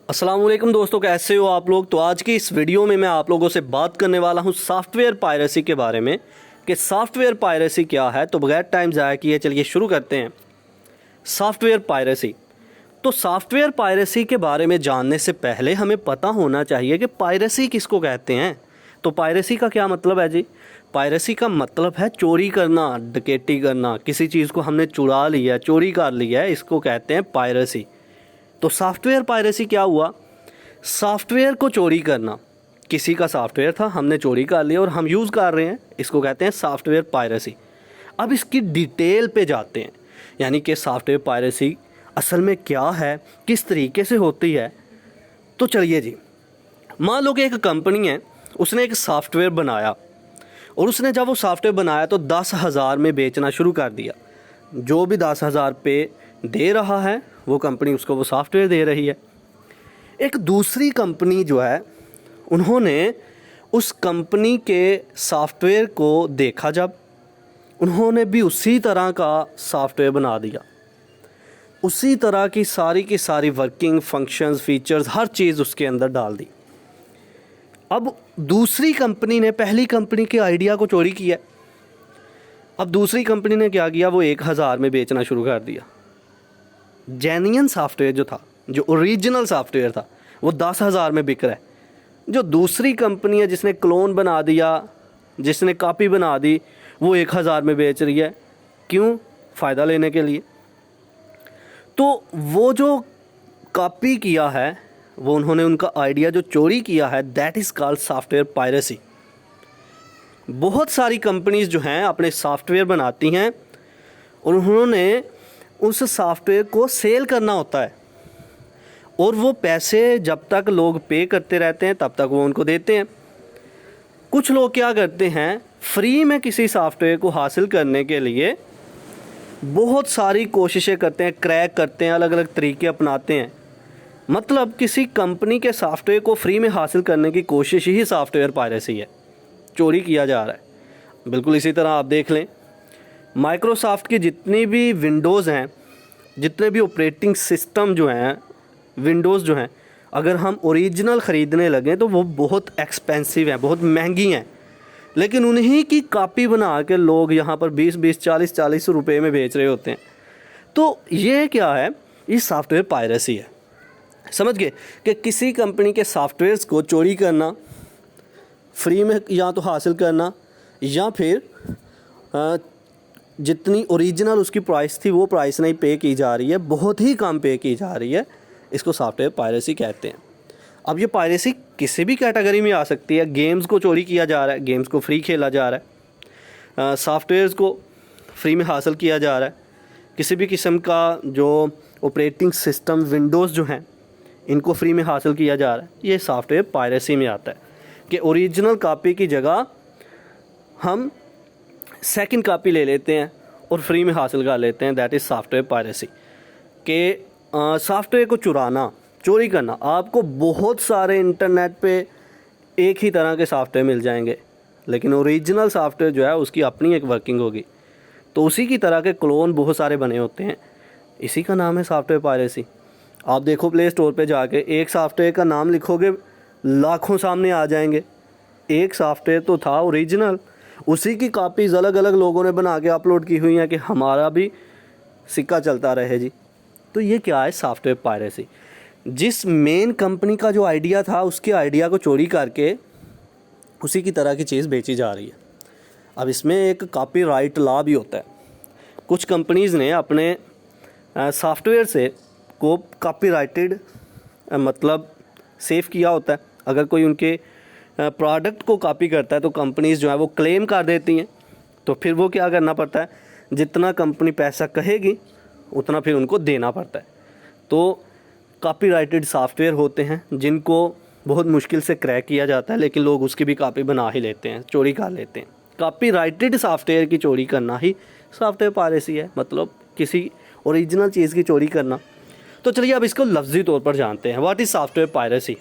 अस्सलाम वालेकुम दोस्तों, कैसे हो आप लोग। तो आज की इस वीडियो में मैं आप लोगों से बात करने वाला हूं सॉफ्टवेयर पायरेसी के बारे में कि सॉफ्टवेयर पायरेसी क्या है। तो बगैर टाइम ज़ाया किए चलिए शुरू करते हैं। Software piracy. तो सॉफ्टवेयर पायरेसी के बारे में जानने से पहले हमें पता होना चाहिए कि पायरेसी किसको कहते हैं। तो पायरेसी का क्या मतलब है जी। पायरेसी का मतलब है चोरी करना, डकैती करना। किसी चीज़ को हमने चुरा लिया, चोरी कर लिया है, इसको कहते हैं पायरेसी। तो सॉफ्टवेयर पायरेसी क्या हुआ। सॉफ्टवेयर को चोरी करना, किसी का सॉफ्टवेयर था, हमने चोरी कर लिया और हम यूज़ कर रहे हैं, इसको कहते हैं सॉफ्टवेयर पायरेसी। अब इसकी डिटेल पे जाते हैं, यानी कि सॉफ्टवेयर पायरेसी असल में क्या है, किस तरीके से होती है। तो चलिए जी, मान लो कि एक कंपनी है, उसने एक सॉफ्टवेयर बनाया और उसने जब वो सॉफ्टवेयर बनाया तो 10,000 में बेचना शुरू कर दिया। जो भी 10,000 पे दे रहा है वो कंपनी उसको वो सॉफ्टवेयर दे रही है। एक दूसरी कंपनी जो है, उन्होंने उस कंपनी के सॉफ्टवेयर को देखा, जब उन्होंने भी उसी तरह का सॉफ्टवेयर बना दिया, उसी तरह की सारी वर्किंग फंक्शंस, फीचर्स, हर चीज़ उसके अंदर डाल दी। अब दूसरी कंपनी ने पहली कंपनी के आइडिया को चोरी किया। अब दूसरी कंपनी ने क्या किया, वो 1,000 में बेचना शुरू कर दिया। जेन्युइन सॉफ्टवेयर जो था, जो ओरिजिनल सॉफ्टवेयर था, वो 10,000 में बिक रहा है। जो दूसरी कंपनी है जिसने क्लोन बना दिया, जिसने कॉपी बना दी, वो 1,000 में बेच रही है। क्यों? फ़ायदा लेने के लिए। तो वो जो कॉपी किया है, वो उन्होंने उनका आइडिया जो चोरी किया है, that is called software piracy. बहुत सारी कंपनीज़ जो हैं अपने सॉफ्टवेयर बनाती हैं और उन्होंने उस सॉफ्टवेयर को सेल करना होता है और वो पैसे जब तक लोग पे करते रहते हैं तब तक वो उनको देते हैं। कुछ लोग क्या करते हैं, फ्री में किसी सॉफ्टवेयर को हासिल करने के लिए बहुत सारी कोशिशें करते हैं, क्रैक करते हैं, अलग अलग तरीके अपनाते हैं। मतलब किसी कंपनी के सॉफ्टवेयर को फ्री में हासिल करने की कोशिश ही सॉफ्टवेयर पायरेसी है, चोरी किया जा रहा है। बिल्कुल इसी तरह आप देख लें, माइक्रोसॉफ्ट की जितनी भी विंडोज़ हैं, जितने भी ऑपरेटिंग सिस्टम जो हैं, विंडोज़ जो हैं, अगर हम ओरिजिनल ख़रीदने लगें तो वो बहुत एक्सपेंसिव हैं, बहुत महंगी हैं। लेकिन उन्हीं की कॉपी बना के लोग यहाँ पर 20-20, 40-40 रुपए में बेच रहे होते हैं। तो ये क्या है, ये सॉफ्टवेयर पायरेसी है। समझ गए कि किसी कंपनी के सॉफ्टवेयर्स को चोरी करना, फ्री में या तो हासिल करना, या फिर जितनी ओरिजिनल उसकी प्राइस थी वो प्राइस नहीं पे की जा रही है, बहुत ही कम पे की जा रही है, इसको सॉफ्टवेयर पायरेसी कहते हैं। अब ये पायरेसी किसी भी कैटेगरी में आ सकती है। गेम्स को चोरी किया जा रहा है, गेम्स को फ्री खेला जा रहा है, सॉफ्टवेयर्स को फ्री में हासिल किया जा रहा है, किसी भी किस्म का जो ऑपरेटिंग सिस्टम, विंडोज़ जो हैं, इनको फ्री में हासिल किया जा रहा है। ये सॉफ्टवेयर पायरेसी में आता है कि ओरिजिनल कॉपी की जगह हम सेकंड कॉपी ले लेते हैं और फ्री में हासिल कर लेते हैं। That is software piracy. कि सॉफ्टवेयर को चुराना, चोरी करना। आपको बहुत सारे इंटरनेट पे एक ही तरह के सॉफ्टवेयर मिल जाएंगे, लेकिन ओरिजिनल सॉफ्टवेयर जो है उसकी अपनी एक वर्किंग होगी। तो उसी की तरह के क्लोन बहुत सारे बने होते हैं, इसी का नाम है सॉफ्टवेयर पायरेसी। आप देखो प्ले स्टोर पे जाके एक सॉफ्टवेयर का नाम लिखोगे, लाखों सामने आ जाएंगे। एक सॉफ्टवेयर तो था ओरिजिनल, उसी की कॉपीज़ अलग अलग लोगों ने बना के अपलोड की हुई हैं कि हमारा भी सिक्का चलता रहे जी। तो ये क्या है, सॉफ्टवेयर पायरेसी। जिस मेन कंपनी का जो आइडिया था, उसके आइडिया को चोरी करके उसी की तरह की चीज़ बेची जा रही है। अब इसमें एक कॉपीराइट लॉ भी होता है। कुछ कंपनीज़ ने अपने सॉफ्टवेयर से को कॉपीराइटेड मतलब सेव किया होता है। अगर कोई उनके प्रोडक्ट को कॉपी करता है तो कंपनीज़ जो है वो क्लेम कर देती हैं। तो फिर वो क्या करना पड़ता है, जितना कंपनी पैसा कहेगी उतना फिर उनको देना पड़ता है। तो कॉपीराइटेड सॉफ्टवेयर होते हैं जिनको बहुत मुश्किल से क्रैक किया जाता है, लेकिन लोग उसकी भी कॉपी बना ही लेते हैं, चोरी कर लेते हैं। कॉपीराइटेड सॉफ्टवेयर की चोरी करना ही सॉफ्टवेयर पायरेसी है, मतलब किसी ओरिजिनल चीज़ की चोरी करना। तो चलिए अब इसको लफ्ज़ी तौर पर जानते हैं। What is software piracy.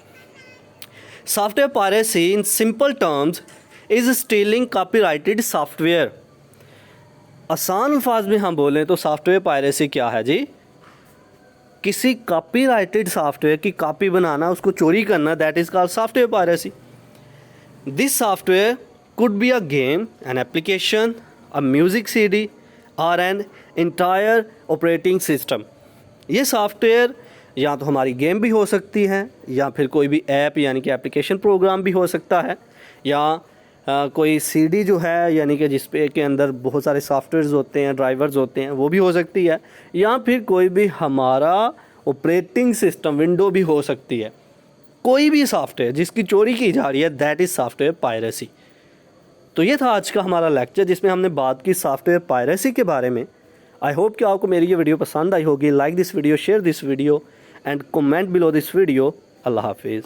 Software piracy in simple terms is stealing copyrighted software. आसान अल्फाज में हम बोलें तो सॉफ्टवेयर पायरेसी क्या है जी, किसी कॉपीराइटेड सॉफ्टवेयर की कॉपी बनाना, उसको चोरी करना, that is called software piracy. This software could be a game, an application, a music CD और एन इंटायर ऑपरेटिंग सिस्टम। ये सॉफ्टवेयर या तो हमारी गेम भी हो सकती है, या फिर कोई भी ऐप यानी कि एप्लीकेशन प्रोग्राम भी हो सकता है, या कोई सीडी जो है यानी कि जिस पे के अंदर बहुत सारे सॉफ्टवेयर्स होते हैं, ड्राइवर्स होते हैं, वो भी हो सकती है, या फिर कोई भी हमारा ऑपरेटिंग सिस्टम विंडो भी हो सकती है। कोई भी सॉफ्टवेयर जिसकी चोरी की जा रही है, दैट इज़ सॉफ्टवेयर पायरेसी। तो ये था आज का हमारा लेक्चर जिसमें हमने बात की सॉफ्टवेयर पायरेसी के बारे में। आई होप कि आपको मेरी ये वीडियो पसंद आई होगी। Like this video, share this video and comment below this video. अल्लाह हाफिज़।